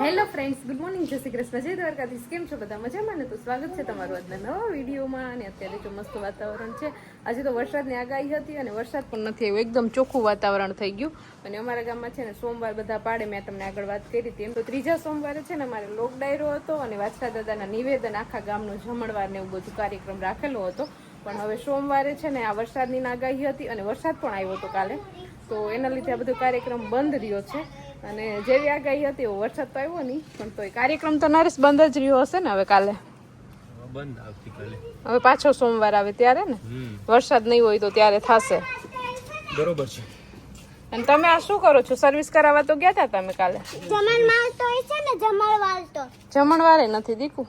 Hello friends, good morning, જય શ્રી કૃષ્ણ, જય દ્વારકાધીશ. કેમ છો બધા? મજામાં ને? તો સ્વાગત છે તમારું આજના નવા વિડીયોમાં. અને અત્યારે જો મસ્ત વાતાવરણ છે. આજે તો વરસાદની આગાહી હતી અને વરસાદ પણ નથી આવ્યો, એકદમ ચોખ્ખું વાતાવરણ થઈ ગયું. અને અમારા ગામમાં છે ને સોમવાર બધા પાડે, મેં તમને આગળ વાત કરી હતી એમ. તો ત્રીજા સોમવારે છે ને અમારે લોક ડાયરો હતો અને વાછરા દાદાના નિવેદન, આખા ગામનું જમણવાર ને એવું બધું કાર્યક્રમ રાખેલો હતો. પણ હવે સોમવારે છે ને આ વરસાદની આગાહી હતી અને વરસાદ પણ આવ્યો હતો કાલે, તો એના લીધે આ બધો કાર્યક્રમ બંધ રહ્યો છે. અને જેવી આગાહી હતી એવો વરસાદ તો આવ્યો નહીં, પણ તો કાર્યક્રમ તો નરેશ બંધ જ રહ્યો હશે ને હવે કાલે. બંધ આવતીકાલે. હવે પાછો સોમવાર આવે ત્યારે ને, વરસાદ નહીં હોય તો ત્યારે થશે. બરોબર છે. અને તમે આ શું કરો છો? સર્વિસ કરાવવા તો ગયા હતા તમે કાલે? જમણવાર તો છે ને, જમણવાર તો જમણવારે નથી દીકુ.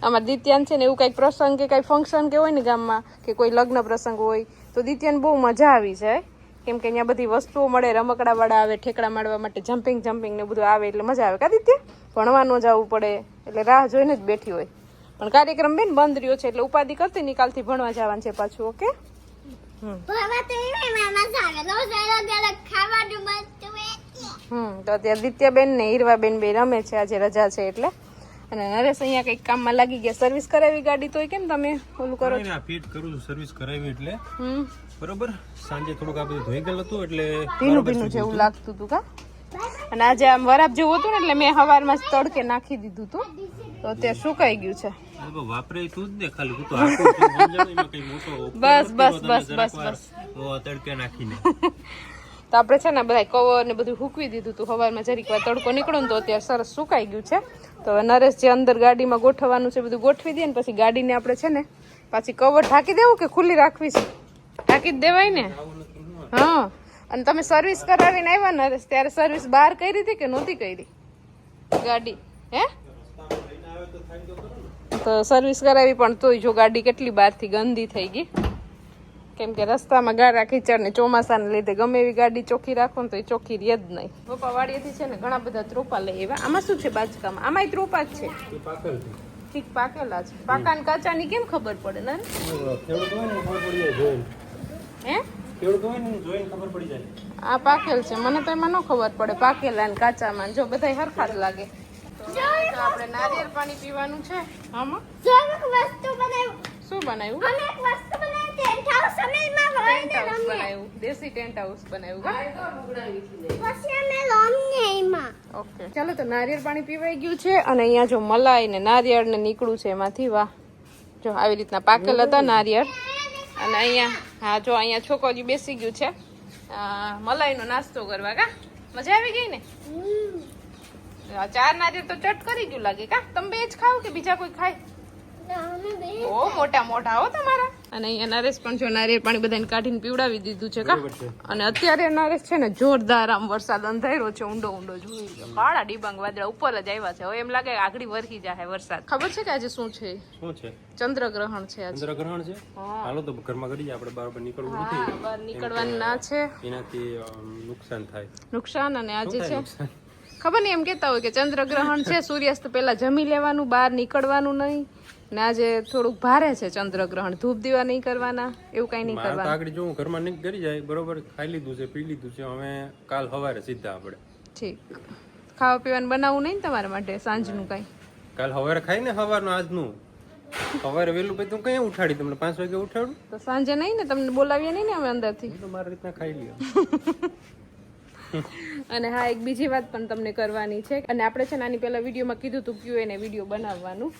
અમારે દિત્યાન છે ને એવું કઈક પ્રસંગ કે કઈ ફંક્શન કે હોય ને ગામમાં, કે કોઈ લગ્ન પ્રસંગ હોય તો દિત્યાને બહુ મજા આવી જાય, કેમ કે અહીંયા બધી વસ્તુઓ મળે, રમકડા વાળા આવે, ઠેકડા મારવા માટે જમ્પિંગ ને બધું આવે, એટલે મજા આવે. કા દિત્ય? ભણવા ન જવું પડે એટલે રાહ જોઈને જ બેઠી હોય. પણ કાર્યક્રમ બેન બંધ રહ્યો છે એટલે ઉપાધિ કરતી નહીં, કાલથી ભણવા જવાનું છે પાછું. ઓકે. તો અત્યારે દિત્યાબેન ને હીરવાબેન બે રમે છે, આજે રજા છે એટલે. અને નરેશ અહીંયા કઈક કામમાં લાગી ગયા. સર્વિસ કરાવી ગાડી તોય કેમ તમે ઓલું કરો છો? ફિટ કરું છું, સર્વિસ કરાવી એટલે બરોબર. સાંજે થોડુંક આ બધું ધોઈ ગયેલું હતું એટલે ભીનું જેવું લાગતું હતું કા. અને આજે આમ વરાપ જેવું હતું ને એટલે મેં સવારમાં જ તડકે નાખી દીધું હતું, તો અત્યારે સુકાઈ ગયું છે. વાપરે તું જ ને, ખાલી હું તો આટલું સમજાણું, એમાં કઈ મોટો બસ તડકે નાખીને. તો આપણે છે ને બધા કવર ને બધું હૂકવી દીધું હતું સવારમાં, જરીક વાર તડકો નીકળ્યો ને તો અત્યારે સરસ સુકાઈ ગયું છે. તો હવે નરેશ જે અંદર ગાડીમાં ગોઠવવાનું છે બધું ગોઠવી દઈએ ને પછી ગાડીને આપણે છે ને પાછી કવર ઢાંકી દેવું કે ખુલ્લી રાખવી છે? ઢાંકી જ દેવાય ને. હા. અને તમે સર્વિસ કરાવીને આવ્યા નરેશ, ત્યારે સર્વિસ બહાર કરી હતી કે નહોતી કરી ગાડી? હે? તો સર્વિસ કરાવી પણ તોય જો ગાડી કેટલી બહારથી ગંદી થઈ ગઈ, કેમ કે રસ્તામાં ગારા કીચડ ને ચોમાસાને લીધે ગમે એવી ગાડી ચોખ્ખી રાખો ને તો એ ચોખ્ખી રહે જ નહીં. પપ્પા વાડીએથી છે ને ઘણા બધા ત્રોપા લઈ આવ્યા. આમાં શું છે બાજકામાં? આમાંય ત્રોપા જ છે. ઠીક, પાકેલા છે. પાકા ને કાચા ની કેમ ખબર પડે ને? હે? આ પાકેલ છે, મને તો એમાં ન ખબર પડે પાકેલા ને કાચામાં. જો બધા હરખા જ લાગે. તો આપણે નારિયેળ પાણી પીવાનું છે. આમાં શું બનાવ્યું? દેશી ટેન્ટ હાઉસ બનાવ્યું. ઓકે, ચાલો તો નારિયેળ પાણી પીવાઈ ગયું છે. અને અહીંયા જો મલાઈ ને નારિયેળ ને નીકળું છે એમાંથી. વાહ, જો આવી રીતના પાકેલ હતા નારિયેળ. અને અહીંયા હા જો અહીંયા છોકરીઓ બેસી ગયું છે મલાઈનો નાસ્તો કરવા. કા મજા આવી ગઈ ને? 4 નારિયેળ તો ચટ કરી ગયું લાગે. કા તમે બે જ ખાવ કે બીજા કોઈ ખાય? ઓ મોટા મોટા હો તમારા. અને અહીંયા નરેશ પણ જો નારિયેળ પાણી બધાને કાઢીને પીવડાવી દીધું છે. કા અને અત્યારે નરેશ છે ને જોરદાર આમ વરસાદ અંધાર્યો છે, ઊંડો જોઈ કાળા ડિબાંગ વાદળા ઉપર જ આવ્યા છે. હવે એમ લાગે આગળ વરસી જાય વરસાદ. ખબર છે કે આજે શું છે? ચંદ્રગ્રહણ છે. ચંદ્રગ્રહણ છે. હાલો તો ઘરમાં કરી જાય, આપણે બહાર નીકળવું નથી. બહાર નીકળવાનું ના છે, એનાથી નુકસાન થાય. નુકસાન. અને આજે છે ખબર નહીં, એમ કેતા હોય કે ચંદ્રગ્રહણ છે, સૂર્યાસ્ત પહેલા જમી લેવાનું, બહાર નીકળવાનું નહીં. ને આજે થોડુંક ભારે છે ચંદ્રગ્રહણ, ધૂપ દીવા નહીં કરવાના, એવું કઈ નહીં કરવાનું. આગળ જો ઘરમાં નીકળી જાય બરોબર, ખાઈ લીધું છે, પી લીધું છે, હવે કાલ સવારે સીધા આપણે. ઠીક. ખાવા પીવાનું બનાવવું નહીં તમારા માટે સાંજનું કઈ? કાલ સવારે ખાઈ ને, સવારનું આજનું સવારે વહેલું પછી તું કઈ ઉઠાડી? તમને 5 વાગે ઉઠાડું તો સાંજે નહીં ને, તમને બોલાવીએ નહીં ને અમે અંદરથી? તો મારી રીતના ખાઈ લ્યો. અને હા, એક બીજી વાત પણ તમને કરવાની છે. અને આપણે છે ને આની પહેલા વિડીયોમાં કીધું હતું Q&A વિડીયો બનાવવાનું.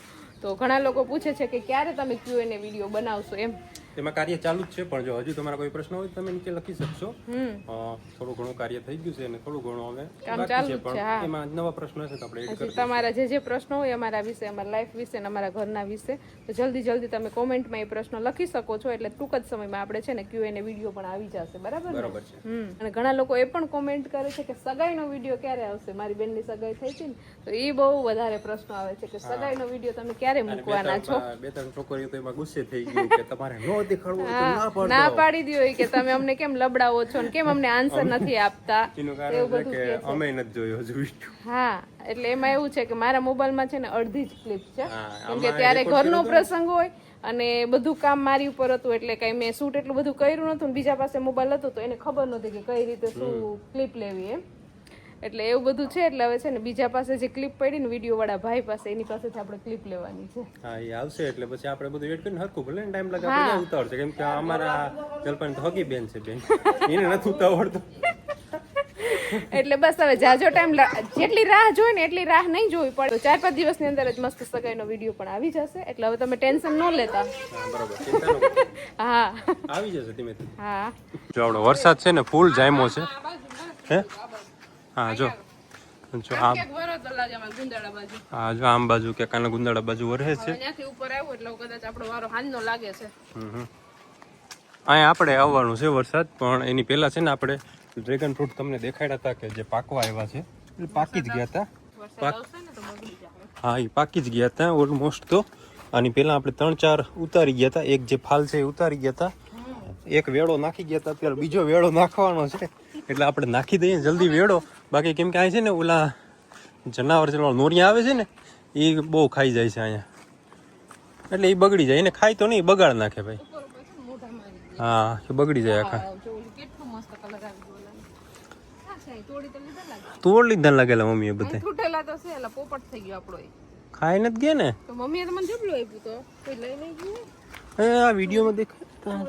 તો ઘણા લોકો પૂછે છે કે ક્યારે તમે Q&A વિડીયો બનાવશો એમ. તેમાં કાર્ય ચાલુ જ છે, પણ જો હજુ તમારા કોઈ પ્રશ્ન હોય તમે નીચે લખી શકશો. થોડું ઘણું કાર્ય થઈ ગયું છે અને થોડું ઘણું હવે કામ ચાલુ છે. હા, એમાં નવા પ્રશ્નો હશે તો આપણે એડ કરીશું. તમારા જે પ્રશ્નો હોય અમારા વિશે, અમારા લાઈફ વિશે અને અમારા ઘરના વિશે, તો જલ્દી તમે કોમેન્ટમાં એ પ્રશ્નો લખી શકો છો. એટલે ટૂંક જ સમયમાં આપણે છે ને Q&A વિડીયો પણ આવી જશે. બરાબર છે. અને ઘણા લોકો એ પણ કોમેન્ટ કરે છે કે સગાઈનો વિડીયો ક્યારે આવશે? મારી બેનની સગાઈ થઈ હતી ને, તો એ બહુ વધારે પ્રશ્નો આવે છે કે સગાઈનો વિડીયો તમે ક્યારે મૂકવાના છો? 2-3 છોકરીઓ તો એમાં ગુસ્સે થઈ ગઈ કે તમારે ના પાડી દો કે તમે અમને કેમ લબડાવો છો ને કેમ અમને આન્સર નથી આપતા, એવું બધું કે અમે નથી જોયો હજુ વિડિયો. હા, એટલે એમાં એવું છે કે મારા મોબાઈલમાં છે ને અડધી જ ક્લિપ છે, કેમ કે ત્યારે ઘરનો પ્રસંગ હોય અને બધું કામ મારી ઉપર હતું, એટલે કઈ મેં શૂટ એટલું બધું કર્યું નતું. બીજા પાસે મોબાઈલ હતો તો એને ખબર નહોતી કે કઈ રીતે શું ક્લિપ લેવી એમ. એટલે એવું બધું છે. એટલે હવે છે ને બીજા પાસે જે ક્લિપ પડી ને વિડીયો વાળા ભાઈ પાસે એની પાસેથી આપણે ક્લિપ લેવાની છે. હા એ આવશે એટલે પછી આપણે બધું એડ કરીને હરખું ભલે ટાઈમ લાગે આપણે ઉતાવળ છે કેમ કે અમારા જલપાન તો હગી બેન છે બેન એને નથી ઉતાવળતો એટલે બસ હવે જાજો ટાઈમ જેટલી રાહ જોઈ ને એટલી રાહ નહીં જોવી પડે. 4-5 દિવસની અંદર જ મસ્ત સગાઈનો વિડીયો પણ આવી જશે એટલે હવે તમે ટેન્શન ન લેતા. બરોબર ચિંતા ન કરો. હા આવી જશે ધીમે ધીમે. હા જો આપણો વરસાદ છે ને ફૂલ જામ્યો છે હે. હા જો આમ હા જો આમ બાજુ કે કાના ગુંદાળા બાજુ વરસે છે. ત્યાંથી ઉપર આવ્યો એટલે કદાચ આપણો વારો હાંજનો લાગે છે. અહીંયા આપણે આવવાનું છે વરસાદ પણ એની પહેલા છે ને આપણે ડ્રેગન ફ્રૂટ તમને દેખાડ્યા હતા કે જે પાકવા આવ્યા છે એટલે પાકી જ ગયા હતા. હા એ પાકી જ ગયા હતા ઓલમોસ્ટ. તો આની પહેલા આપણે 3-4 ઉતારી ગયા હતા. એક જે ફાલ છે એ ઉતારી ગયા હતા. એક વેળો નાખી ગયા હતા. અત્યારે બીજો વેળો નાખવાનો છે એટલે આપણે નાખી દઈએ જલ્દી વેળો. બાકી કેમ કે અહીં છે ને ઓલા જનાવર જેવા નોરિયા આવે છે ને એ બહુ ખાઈ જાય છે અહીંયા એટલે એ બગડી જાય. એને ખાય તો નહીં બગાડ નાખે ભાઈ. હા એ બગડી જાય આખા. તોડ લીધા લાગેલા મમ્મીએ બધા. તૂટેલા તો છે એટલે પોપટ થઈ ગયો આપણો. ખાઈ નથી ગયા ને તો મમ્મીએ તો મને જેટલું આપ્યું તો કોઈ લઈ નહીં ગયું. આ વિડીયોમાં દેખાય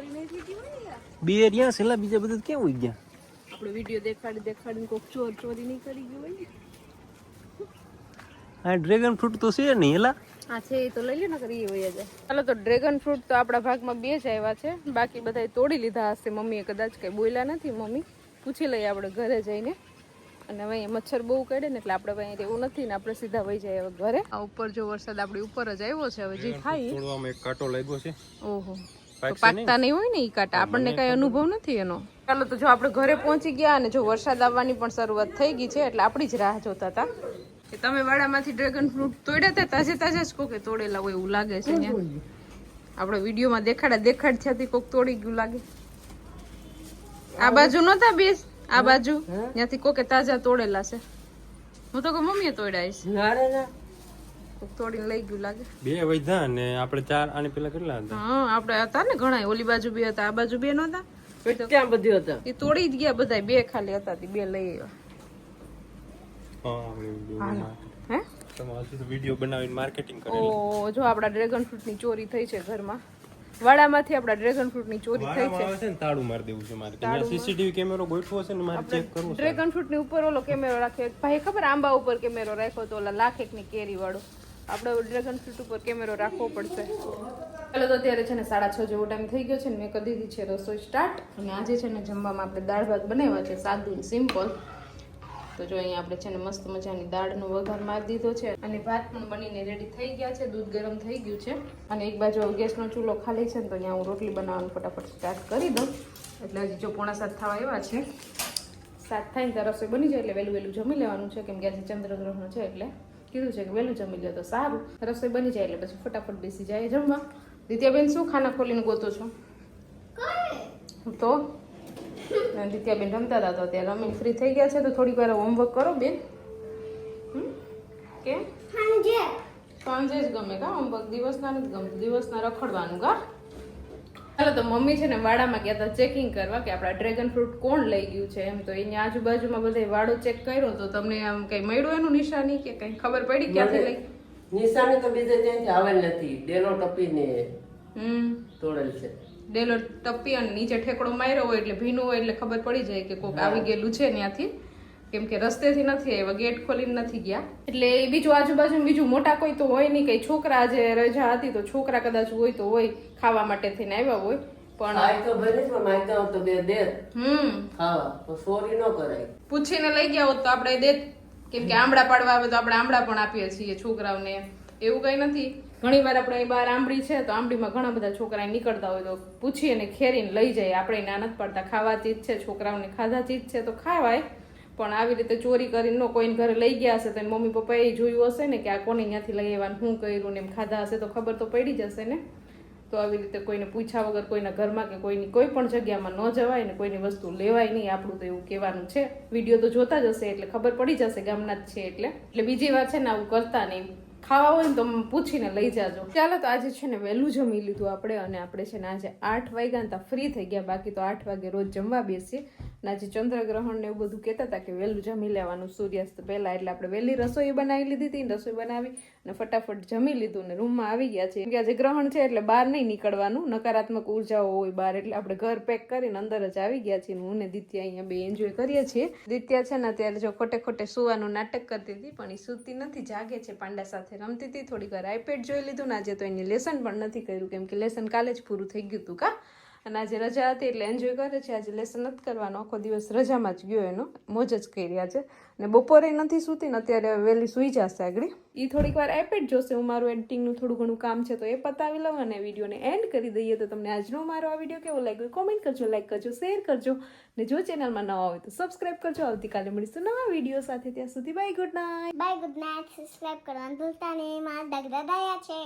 બે રહ્યા છેલ્લા બીજા બધા ક્યાં ઉઈ ગયા. આપણો વિડીયો દેખાડીને કોક ચોરી નહીં કરી ગયું હોય. આ ડ્રેગન ફ્રૂટ તો છે નહીં એલા. હા છે એ તો લઈ લે ને કરી હોય જ. ચાલો તો ડ્રેગન ફ્રૂટ તો આપણા ભાગમાં 2 જ આવ્યા છે. બાકી બધા તોડી લીધા હશે. મમ્મીએ કદાચ કઈ બોલ્યા નથી. મમ્મી પૂછી લઈએ આપણે ઘરે જઈને. અને હવે મચ્છર બહુ કાઢે ને એટલે આપણે અહીંયા એવું નથી ને આપણે સીધા વહી જાય હવે ઘરે. આ ઉપર જો વરસાદ આપણી ઉપર જ આવ્યો છે. હવે જે ખાઈ તોડવામાં એક કાંટો લાગ્યો છે. ઓહો પાકતા નહીં હોય ને એ કાંટા. આપણને કઈ અનુભવ નથી એનો. ચાલો તો જો આપણે ઘરે પહોંચી ગયા અને જો વરસાદ આવવાની પણ શરૂઆત થઈ ગઈ છે એટલે આપણી જ રાહ જોતા હતા. તમે વાડામાંથી ડ્રેગન ફ્રૂટ તોડ્યા હતા તાજે તાજા જ કોકે તોડેલા હોય એવું લાગે છે. આપણે વિડીયોમાં દેખાડ ત્યાંથી કોક તોડી ગયું લાગે. આ બાજુ નતા બેસ આ બાજુ ત્યાંથી કોકે તાજા તોડેલા છે. હું તો મમ્મીએ તોડ્યા કોક તોડીને લઈ ગયું લાગે. 2 વૈધા ને આપણે 4 આની પેલા કેટલા હતા. હા આપણે હતા ને ઘણા. ઓલી બાજુ 2 હતા આ બાજુ 2 નતા. ક્યાં બધી હતા એ તોડી જ ગયા બધા. 2 ખાલી હતા 2 લઈ આવ્યા. વિડીયો બનાવીને માર્કેટિંગ કરે. ઓ જો આપડા ડ્રેગન ફ્રૂટ ની ચોરી થઈ છે ઘરમાં. વાડામાંથી આપડા ડ્રેગન ફ્રૂટ ની ચોરી થઈ છે. તાળું મારી દેવું છે મારે. ત્યાં સીસીટીવી કેમેરો ગોઠવો છે ને મારે ચેક કરવું છે. ડ્રેગન ફ્રૂટ ની ઉપર ઓલો કેમેરો રાખ્યો. ભાઈ ખબર આંબા ઉપર કેમેરો રાખ્યો તો ઓલા લાખ એક ની કેરી વાળો. આપણે ડ્રેગન ફ્રૂટ ઉપર કેમેરો રાખવો પડશે. ચાલો તો અત્યારે છે ને 6:30 જેવો ટાઈમ થઈ ગયો છે ને મેં કરી દીધી છે રસોઈ સ્ટાર્ટ. અને આજે છે ને જમવામાં આપણે દાળ ભાત બનાવ્યા છે સાદું સિમ્પલ. તો જો અહીંયા આપણે છે ને મસ્ત મજાની દાળનો વઘાર મારી દીધો છે અને ભાત પણ બનીને રેડી થઈ ગયા છે. દૂધ ગરમ થઈ ગયું છે અને એક બાજુ ગેસનો ચૂલો ખાલી છે ને તો અહીંયા હું રોટલી બનાવવાનું ફટાફટ સ્ટાર્ટ કરી દઉં. એટલે હજી જો 6:45 થવા આવ્યા છે. 7 થાય ને ત્યાં રસોઈ બની જાય એટલે વહેલું જમી લેવાનું છે કેમ કે આજે ચંદ્રગ્રહણ છે એટલે કીધું છે કે વહેલું જમી લે તો સારું. રસોઈ બની જાય એટલે પછી ફટાફટ બેસી જાય જમવા. દિત્યાબેન શું ખાના ખોલીને ગોતો છો? તો દિત્યાબેન રમતા હતા તો અત્યારે રમીને ફ્રી થઈ ગયા છે તો થોડીક વાર હોમવર્ક કરો બેન. કેમ સાંજે જ ગમે કા હોમવર્ક? દિવસના નથી ગમતું. દિવસના રખડવાનું કા. ચાલો તો મમ્મી છે ને વાડામાં ગયા હતા ચેકિંગ કરવા કે આપણા ડ્રેગન ફ્રૂટ કોણ લઈ ગયું છે એમ. તો એની આજુબાજુમાં બધા વાડો ચેક કર્યો તો તમને આમ કઈ મળ્યું એનું નિશાની કે કઈ ખબર પડી ક્યાંથી લઈ? નિશાની તો બીજે ક્યાંથી આવેલ નથી. ડેલો ટપીને તોડેલ છે. ડેલો ટપ્પી અને નીચે ઠેકડો માર્યો હોય એટલે ભીનું હોય એટલે ખબર પડી જાય કે કોક આવી ગયેલું છે ત્યાંથી. કેમ કે રસ્તેથી નથી આવ્યા, ગેટ ખોલીને નથી ગયા. એટલે એ બીજું આજુબાજુ બીજું મોટા કોઈ તો હોય નહીં. કઈ છોકરા જે રજા હતી તો છોકરા કદાચ હોય તો હોય ખાવા માટે થઈને આવ્યા હોય. પૂછીને લઈ ગયા હોત તો આપણે દેત. કેમ કે આંબળા પાડવા આવે તો આપણે આંબળા પણ આપીએ છીએ છોકરાઓને. એવું કઈ નથી. ઘણી વાર આપણે બહાર આંબળી છે તો આંબળીમાં ઘણા બધા છોકરા નીકળતા હોય તો પૂછી અને ખેરીને લઈ જાય. આપણે ના નથી પડતા. ખાવા ચીજ છે, છોકરાઓને ખાધા ચીજ છે તો ખાવાય. પણ આવી રીતે ચોરી કરીને કોઈને ઘરે લઈ ગયા હશે તો મમ્મી પપ્પાએ જોયું હશે ને કે આ કોને ત્યાંથી લઈ આવવાનું, શું કર્યું ને એમ ખાધા હશે તો ખબર તો પડી જશે ને. તો આવી રીતે કોઈને પૂછ્યા વગર કોઈના ઘરમાં કે કોઈની કોઈ પણ જગ્યામાં ન જવાય ને કોઈની વસ્તુ લેવાય નહીં. આપણું તો એવું કહેવાનું છે. વિડીયો તો જોતા જ હશે એટલે ખબર પડી જશે ગામના જ છે એટલે બીજી વાર છે ને આવું કરતા નહીં. ખાવા હોય ને તો પૂછીને લઈ જાજો. ચાલો તો આજે છે ને વહેલું જમી લીધું આપણે અને આપણે છે ને આજે 8 વાગ્યા ત્યાં ફ્રી થઈ ગયા. બાકી તો 8 વાગે રોજ જમવા બેસીએ અને આજે ચંદ્રગ્રહણ ને એવું બધું કહેતા હતા કે વહેલું જમી લેવાનું સૂર્યાસ્ત પહેલા, એટલે આપણે વહેલી રસોઈ બનાવી લીધી હતી ને રસોઈ બનાવી અને ફટાફટ જમી લીધું ને રૂમમાં આવી ગયા છે. કે આજે ગ્રહણ છે એટલે બહાર નહીં નીકળવાનું, નકારાત્મક ઉર્જાઓ હોય બહાર, એટલે આપણે ઘર પેક કરીને અંદર જ આવી ગયા છીએ. હું ને દિત્યા અહીંયા બે એન્જોય કરીએ છીએ. દિત્યા છે ને અત્યારે જો ખોટે ખોટે સુવાનું નાટક કરતી હતી, પણ એ સૂતી નથી, જાગે છે, પાંડા સાથે રમતી હતી. થોડીક વાર આઈપેડ જોઈ લીધું ને આજે તો એની લેસન પણ નથી કર્યું, કેમ કે લેસન કાલે જ પૂરું થઈ ગયું હતું કા, અને આજે રજા હતી એટલે એન્જોય કરે છે. આજે લેસન નથી કરવાનો, આખો દિવસ રજામાં જ ગયો, એનો મોજ જ કર્યા છે. ને બપોરે નથી સૂતી ને અત્યારે વહેલી સૂઈ જશે આગળ. એ થોડીક વાર આઈપેડ જોશે, હું મારું એડિટિંગનું થોડું ઘણું કામ છે તો એ પતાવી લઉં અને વિડીયોને એન્ડ કરી દઈએ. તો તમને આજનો મારો આ વિડીયો કેવો લાગ્યો કોમેન્ટ કરજો, લાઈક કરજો, શેર કરજો, ને જો ચેનલમાં નવા હોય તો સબસ્ક્રાઈબ કરજો. આવતીકાલે મળીશું નવા વિડીયો સાથે, ત્યાં સુધી bye, good night. Bye, good night. Subscribe કરવાનું ભૂલતા નહીં. મારા દાદા છે.